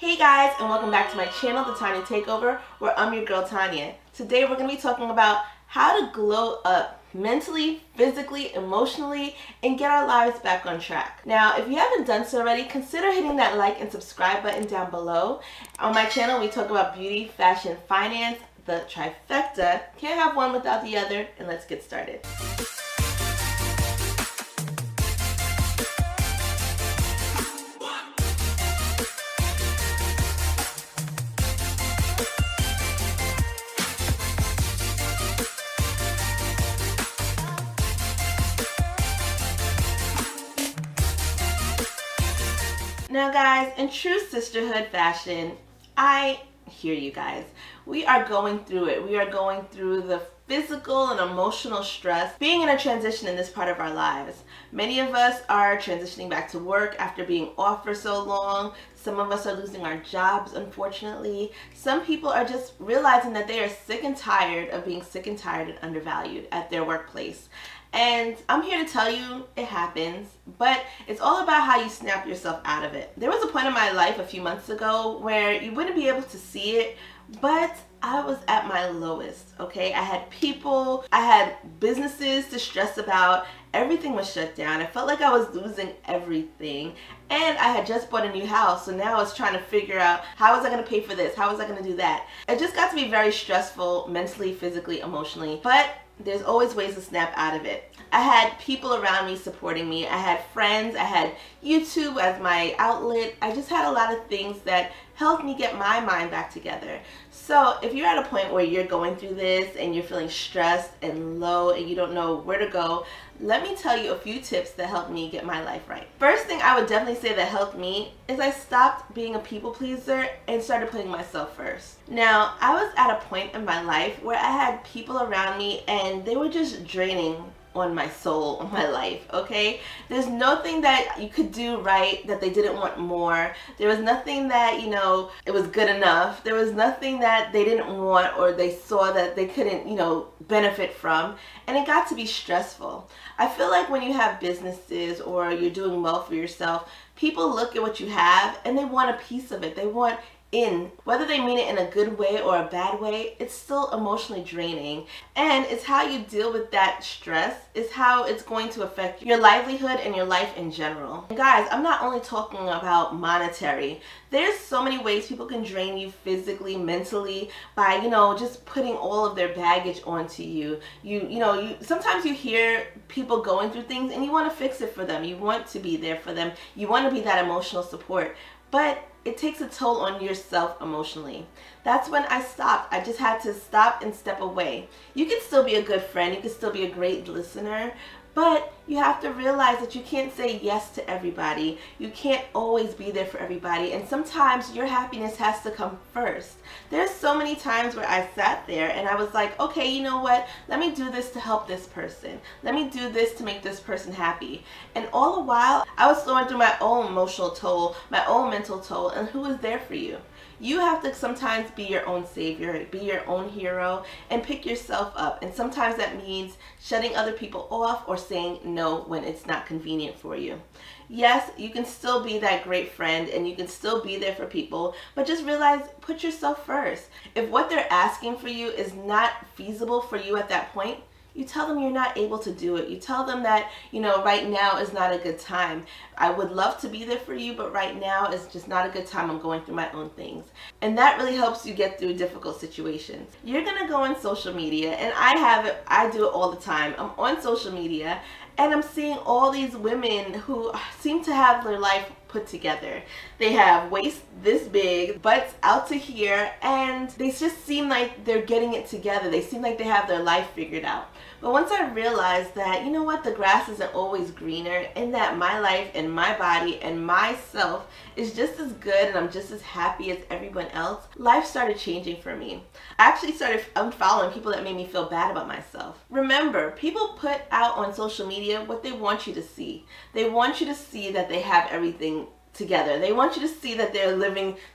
Hey guys, and welcome back to my channel, the Tanya Takeover, where I'm your girl Tanya. Today we're going to be talking about how to glow up mentally, physically, emotionally, and get our lives back on track. Now, if you haven't done so already, consider hitting that like and subscribe button down below. On my channel, we talk about beauty, fashion, finance, the trifecta. Can't have one without the other, and let's get started. Now guys, in true sisterhood fashion, I hear you guys. We are going through it. We are going through the physical and emotional stress being in a transition in this part of our lives. Many of us are transitioning back to work after being off for so long. Some of us are losing our jobs, unfortunately. Some people are just realizing that they are sick and tired of being sick and tired and undervalued at their workplace. And I'm here to tell you it happens, but it's all about how you snap yourself out of it. There was a point in my life a few months ago where you wouldn't be able to see it, but I was at my lowest, okay? I had people, I had businesses to stress about, everything was shut down. I felt like I was losing everything, and I had just bought a new house, so now I was trying to figure out how was I going to pay for this, how was I going to do that. It just got to be very stressful, mentally, physically, emotionally, but there's always ways to snap out of it. I had people around me supporting me. I had friends. I had YouTube as my outlet. I just had a lot of things that helped me get my mind back together. So if you're at a point where you're going through this and you're feeling stressed and low and you don't know where to go, let me tell you a few tips that helped me get my life right. First thing I would definitely say that helped me is I stopped being a people pleaser and started putting myself first. Now, I was at a point in my life where I had people around me and they were just draining on my soul, on my life, okay? There's nothing that you could do right that they didn't want more. There was nothing that, it was good enough. There was nothing that they didn't want or they saw that they couldn't, benefit from. And it got to be stressful. I feel like when you have businesses or you're doing well for yourself, people look at what you have and they want a piece of it. They want in. Whether they mean it in a good way or a bad way, it's still emotionally draining. And it's how you deal with that stress is how it's going to affect your livelihood and your life in general. And guys, I'm not only talking about monetary. There's so many ways people can drain you physically, mentally by, just putting all of their baggage onto you. You sometimes you hear people going through things and you want to fix it for them. You want to be there for them. You want to be that emotional support. But it takes a toll on yourself emotionally. That's when I stopped. I just had to stop and step away. You can still be a good friend. You can still be a great listener. But you have to realize that you can't say yes to everybody. You can't always be there for everybody. And sometimes your happiness has to come first. There's so many times where I sat there and I was like, okay, you know what? Let me do this to help this person. Let me do this to make this person happy. And all the while, I was going through my own emotional toll, my own mental toll, and who was there for you? You have to sometimes be your own savior, be your own hero, and pick yourself up. And sometimes that means shutting other people off or saying no when it's not convenient for you. Yes, you can still be that great friend and you can still be there for people, but just realize, put yourself first. If what they're asking for you is not feasible for you at that point, you tell them you're not able to do it. You tell them that, right now is not a good time. I would love to be there for you, but right now is just not a good time. I'm going through my own things. And that really helps you get through difficult situations. You're going to go on social media, and I do it all the time. I'm on social media, and I'm seeing all these women who seem to have their life put together. They have waist this big, butts out to here, and they just seem like they're getting it together. They seem like they have their life figured out. But once I realized that, the grass isn't always greener, and that my life and my body and myself is just as good and I'm just as happy as everyone else, life started changing for me. I actually started unfollowing people that made me feel bad about myself. Remember, people put out on social media what they want you to see. They want you to see that they have everything together. They want you to see that they're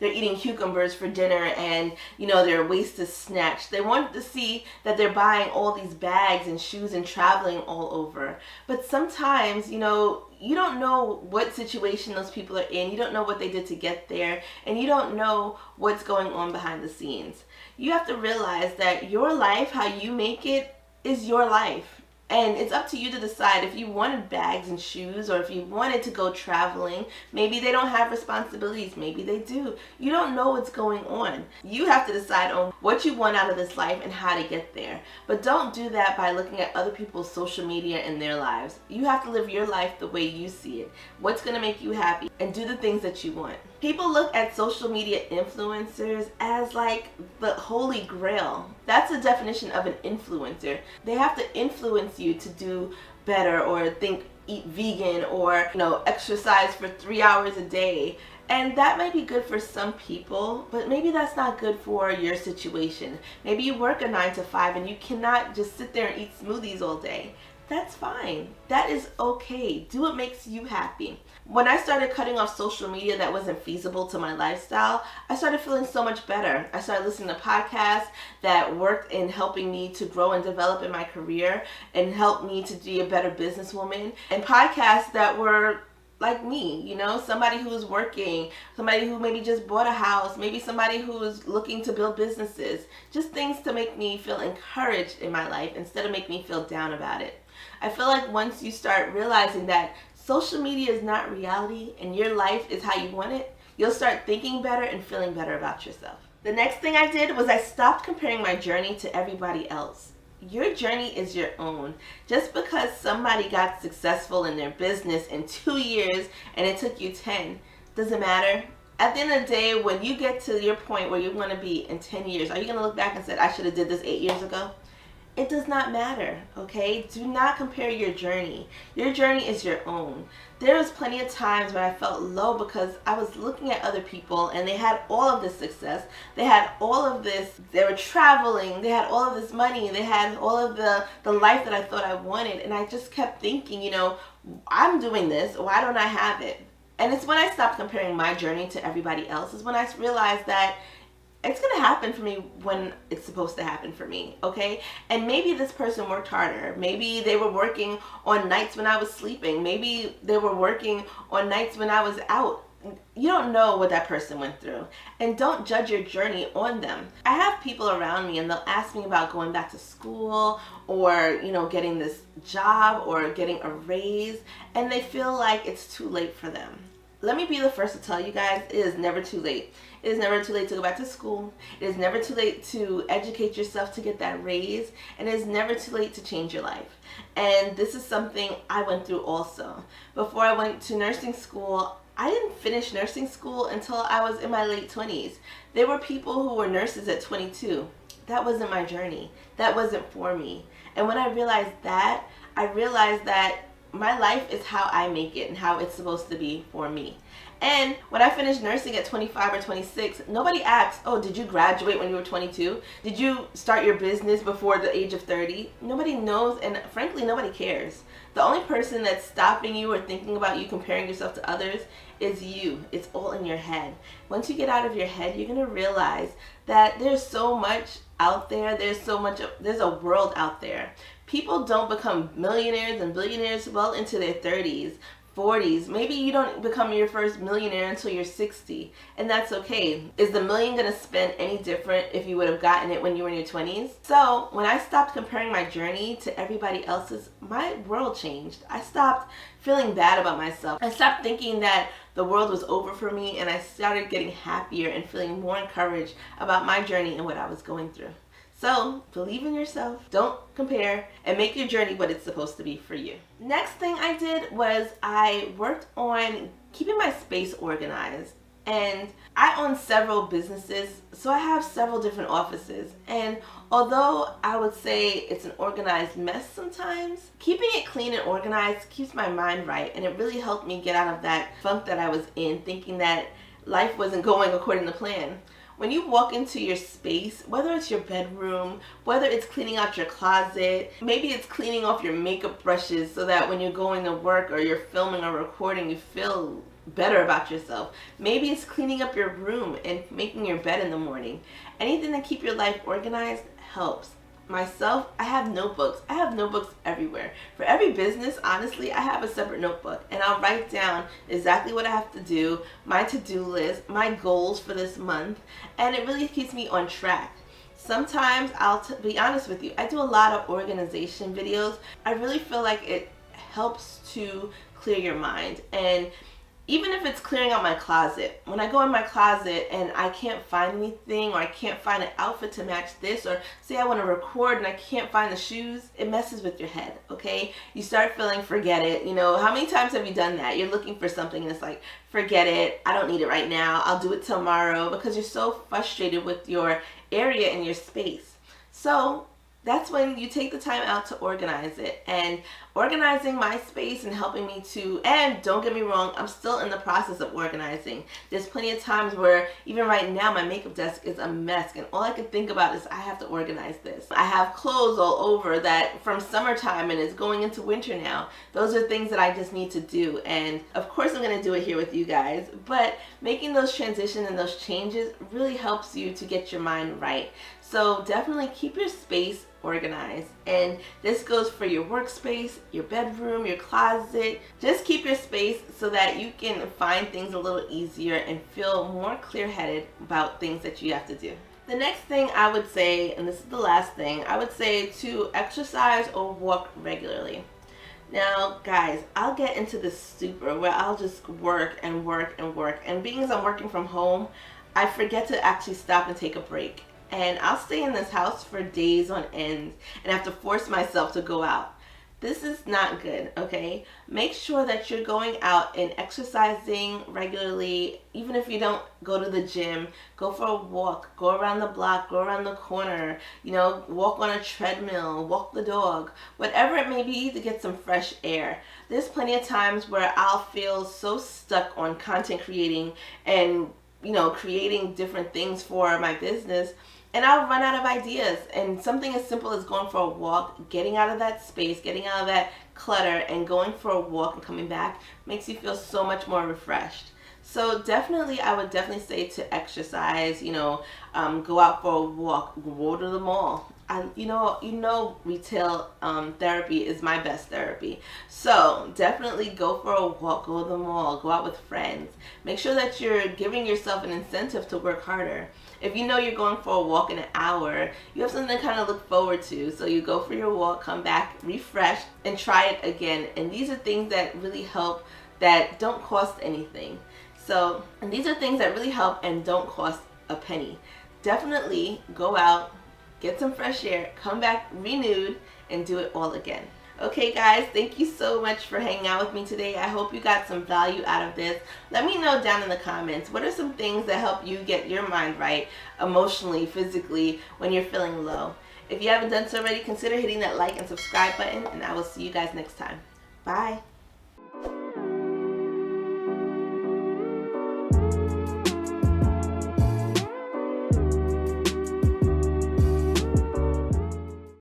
eating cucumbers for dinner and, their waist is snatched. They want to see that they're buying all these bags and shoes and traveling all over. But sometimes, you don't know what situation those people are in. You don't know what they did to get there, and you don't know what's going on behind the scenes. You have to realize that your life, how you make it, is your life. And it's up to you to decide if you wanted bags and shoes, or if you wanted to go traveling. Maybe they don't have responsibilities. Maybe they do. You don't know what's going on. You have to decide on what you want out of this life and how to get there. But don't do that by looking at other people's social media and their lives. You have to live your life the way you see it. What's going to make you happy, and do the things that you want. People look at social media influencers as like the holy grail. That's the definition of an influencer. They have to influence you to do better, or eat vegan, or exercise for 3 hours a day. And that might be good for some people, but maybe that's not good for your situation. Maybe you work a 9 to 5 and you cannot just sit there and eat smoothies all day. That's fine. That is okay. Do what makes you happy. When I started cutting off social media that wasn't feasible to my lifestyle, I started feeling so much better. I started listening to podcasts that worked in helping me to grow and develop in my career and helped me to be a better businesswoman, and podcasts that were like me, somebody who is working, somebody who maybe just bought a house, maybe somebody who is looking to build businesses, just things to make me feel encouraged in my life instead of make me feel down about it. I feel like once you start realizing that social media is not reality and your life is how you want it, you'll start thinking better and feeling better about yourself. The next thing I did was I stopped comparing my journey to everybody else. Your journey is your own. Just because somebody got successful in their business in 2 years and it took you 10, doesn't matter. At the end of the day, when you get to your point where you want to be in 10 years, are you going to look back and say, I should have did this 8 years ago? It does not matter, okay? Do not compare your journey. Your journey is your own. There was plenty of times when I felt low because I was looking at other people and they had all of this success. They had all of this, they were traveling, they had all of this money, they had all of the life that I thought I wanted. And I just kept thinking, I'm doing this, why don't I have it? And it's when I stopped comparing my journey to everybody else's, when I realized that it's going to happen for me when it's supposed to happen for me, okay? And maybe this person worked harder. Maybe they were working on nights when I was sleeping. Maybe they were working on nights when I was out. You don't know what that person went through. And don't judge your journey on them. I have people around me and they'll ask me about going back to school, or, getting this job, or getting a raise, and they feel like it's too late for them. Let me be the first to tell you guys, it is never too late. It is never too late to go back to school. It is never too late to educate yourself to get that raise. And it is never too late to change your life. And this is something I went through also. Before I went to nursing school, I didn't finish nursing school until I was in my late 20s. There were people who were nurses at 22. That wasn't my journey. That wasn't for me. And when I realized that my life is how I make it and how it's supposed to be for me. And when I finished nursing at 25 or 26, nobody asked, oh, did you graduate when you were 22? Did you start your business before the age of 30? Nobody knows, and frankly, nobody cares. The only person that's stopping you or thinking about you comparing yourself to others is you. It's all in your head. Once you get out of your head, you're going to realize that there's so much out there. There's a world out there. People don't become millionaires and billionaires well into their 30s, 40s. Maybe you don't become your first millionaire until you're 60, and that's okay. Is the million going to spend any different if you would have gotten it when you were in your 20s? So when I stopped comparing my journey to everybody else's, my world changed. I stopped feeling bad about myself. I stopped thinking that the world was over for me, and I started getting happier and feeling more encouraged about my journey and what I was going through. So believe in yourself, don't compare, and make your journey what it's supposed to be for you. Next thing I did was I worked on keeping my space organized. And I own several businesses, so I have several different offices. And although I would say it's an organized mess sometimes, keeping it clean and organized keeps my mind right. And it really helped me get out of that funk that I was in, thinking that life wasn't going according to plan. When you walk into your space, whether it's your bedroom, whether it's cleaning out your closet, maybe it's cleaning off your makeup brushes so that when you're going to work or you're filming or recording, you feel better about yourself. Maybe it's cleaning up your room and making your bed in the morning. Anything to keep your life organized helps. Myself, I have notebooks. I have notebooks everywhere. For every business, honestly, I have a separate notebook, and I'll write down exactly what I have to do, my to-do list, my goals for this month, and it really keeps me on track. Sometimes, I'll be honest with you, I do a lot of organization videos. I really feel like it helps to clear your mind. And even if it's clearing out my closet, when I go in my closet and I can't find anything, or I can't find an outfit to match this, or say I want to record and I can't find the shoes, it messes with your head, okay? You start feeling, forget it. You know, how many times have you done that? You're looking for something and it's like, forget it, I don't need it right now, I'll do it tomorrow, because you're so frustrated with your area and your space. So that's when you take the time out to organize it. And organizing my space and helping me to, and don't get me wrong, I'm still in the process of organizing. There's plenty of times where even right now my makeup desk is a mess, and all I can think about is I have to organize this. I have clothes all over that from summertime and it's going into winter now. Those are things that I just need to do, and of course I'm going to do it here with you guys. But making those transitions and those changes really helps you to get your mind right. So definitely keep your space organized, and this goes for your workspace, your bedroom, your closet. Just keep your space so that you can find things a little easier and feel more clear-headed about things that you have to do. The next thing I would say, and this is the last thing, I would say to exercise or walk regularly. Now guys, I'll get into this stupor where I'll just work and work and work, and being as I'm working from home, I forget to actually stop and take a break. And I'll stay in this house for days on end and have to force myself to go out. This is not good, okay? Make sure that you're going out and exercising regularly. Even if you don't go to the gym, go for a walk, go around the block, go around the corner, you know, walk on a treadmill, walk the dog, whatever it may be, to get some fresh air. There's plenty of times where I'll feel so stuck on content creating and, you know, creating different things for my business, and I'll run out of ideas. And something as simple as going for a walk, getting out of that space, getting out of that clutter, and going for a walk and coming back makes you feel so much more refreshed. So definitely, I would definitely say to exercise, you know, go out for a walk, go to the mall. You know, retail therapy is my best therapy. So definitely go for a walk, go to the mall, go out with friends. Make sure that you're giving yourself an incentive to work harder. If you know you're going for a walk in an hour, you have something to kind of look forward to. So you go for your walk, come back refreshed, and try it again. And these are things that really help, that don't cost anything. So, and these are things that really help and don't cost a penny. Definitely go out, get some fresh air, come back renewed, and do it all again. Okay guys, thank you so much for hanging out with me today. I hope you got some value out of this. Let me know down in the comments, what are some things that help you get your mind right emotionally, physically, when you're feeling low? If you haven't done so already, consider hitting that like and subscribe button, and I will see you guys next time. Bye.